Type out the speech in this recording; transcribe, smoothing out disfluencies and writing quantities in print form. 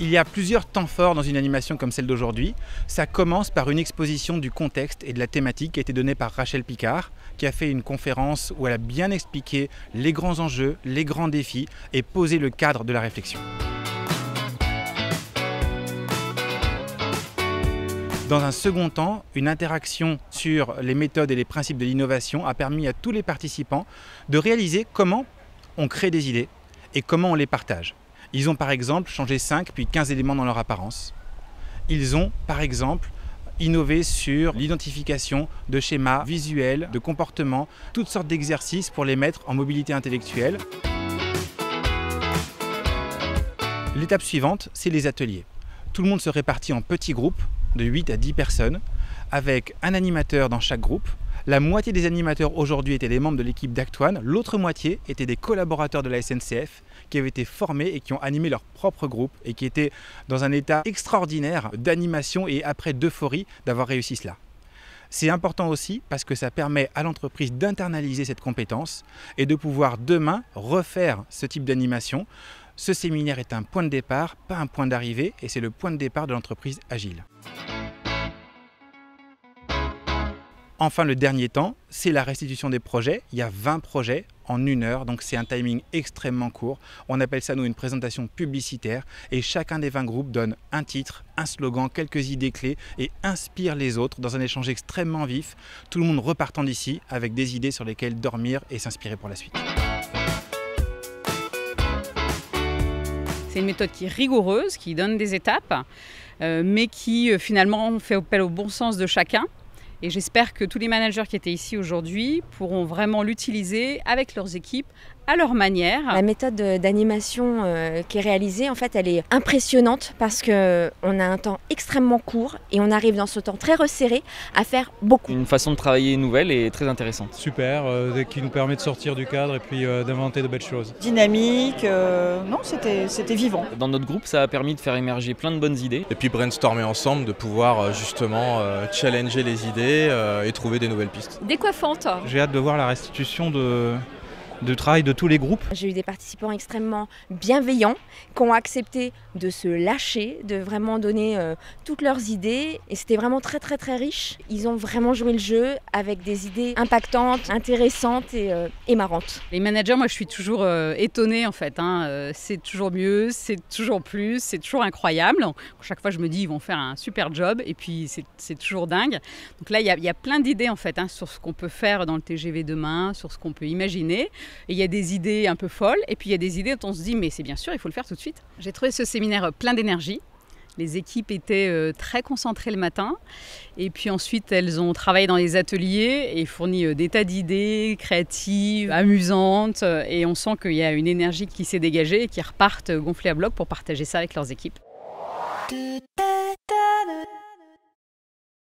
Il y a plusieurs temps forts dans une animation comme celle d'aujourd'hui. Ça commence par une exposition du contexte et de la thématique qui a été donnée par Rachel Picard, qui a fait une conférence où elle a bien expliqué les grands enjeux, les grands défis et posé le cadre de la réflexion. Dans un second temps, une interaction sur les méthodes et les principes de l'innovation a permis à tous les participants de réaliser comment on crée des idées et comment on les partage. Ils ont par exemple changé 5 puis 15 éléments dans leur apparence. Ils ont par exemple innové sur l'identification de schémas visuels, de comportements, toutes sortes d'exercices pour les mettre en mobilité intellectuelle. L'étape suivante, c'est les ateliers. Tout le monde se répartit en petits groupes de 8 à 10 personnes avec un animateur dans chaque groupe. La moitié des animateurs aujourd'hui étaient des membres de l'équipe d'Act One, l'autre moitié étaient des collaborateurs de la SNCF qui avaient été formés et qui ont animé leur propre groupe et qui étaient dans un état extraordinaire d'animation et après d'euphorie d'avoir réussi cela. C'est important aussi parce que ça permet à l'entreprise d'internaliser cette compétence et de pouvoir demain refaire ce type d'animation. Ce séminaire est un point de départ, pas un point d'arrivée, et c'est le point de départ de l'entreprise agile. Enfin, le dernier temps, c'est la restitution des projets. Il y a 20 projets en 1 heure, donc c'est un timing extrêmement court. On appelle ça, nous, une présentation publicitaire. Et chacun des 20 groupes donne un titre, un slogan, quelques idées clés et inspire les autres dans un échange extrêmement vif. Tout le monde repartant d'ici avec des idées sur lesquelles dormir et s'inspirer pour la suite. C'est une méthode qui est rigoureuse, qui donne des étapes, mais qui finalement fait appel au bon sens de chacun. Et j'espère que tous les managers qui étaient ici aujourd'hui pourront vraiment l'utiliser avec leurs équipes, à leur manière. La méthode d'animation qui est réalisée, en fait, elle est impressionnante parce qu'on a un temps extrêmement court et on arrive dans ce temps très resserré à faire beaucoup. Une façon de travailler nouvelle et très intéressante. Super, qui nous permet de sortir du cadre et puis d'inventer de belles choses. Dynamique, non, c'était vivant. Dans notre groupe, ça a permis de faire émerger plein de bonnes idées. Et puis brainstormer ensemble, de pouvoir justement challenger les idées et trouver des nouvelles pistes. Décoiffante. J'ai hâte de voir la restitution de travail de tous les groupes. J'ai eu des participants extrêmement bienveillants qui ont accepté de se lâcher, de vraiment donner toutes leurs idées et c'était vraiment très riche. Ils ont vraiment joué le jeu avec des idées impactantes, intéressantes et marrantes. Les managers, moi je suis toujours étonnée en fait. C'est toujours mieux, c'est toujours plus, c'est toujours incroyable. Chaque fois je me dis ils vont faire un super job et puis c'est toujours dingue. Donc là il y a plein d'idées en fait sur ce qu'on peut faire dans le TGV demain, sur ce qu'on peut imaginer. Et il y a des idées un peu folles et puis il y a des idées dont on se dit mais c'est bien sûr, il faut le faire tout de suite. J'ai trouvé ce séminaire plein d'énergie. Les équipes étaient très concentrées le matin et puis ensuite elles ont travaillé dans les ateliers et fourni des tas d'idées créatives, amusantes et on sent qu'il y a une énergie qui s'est dégagée et qui repartent gonflées à bloc pour partager ça avec leurs équipes.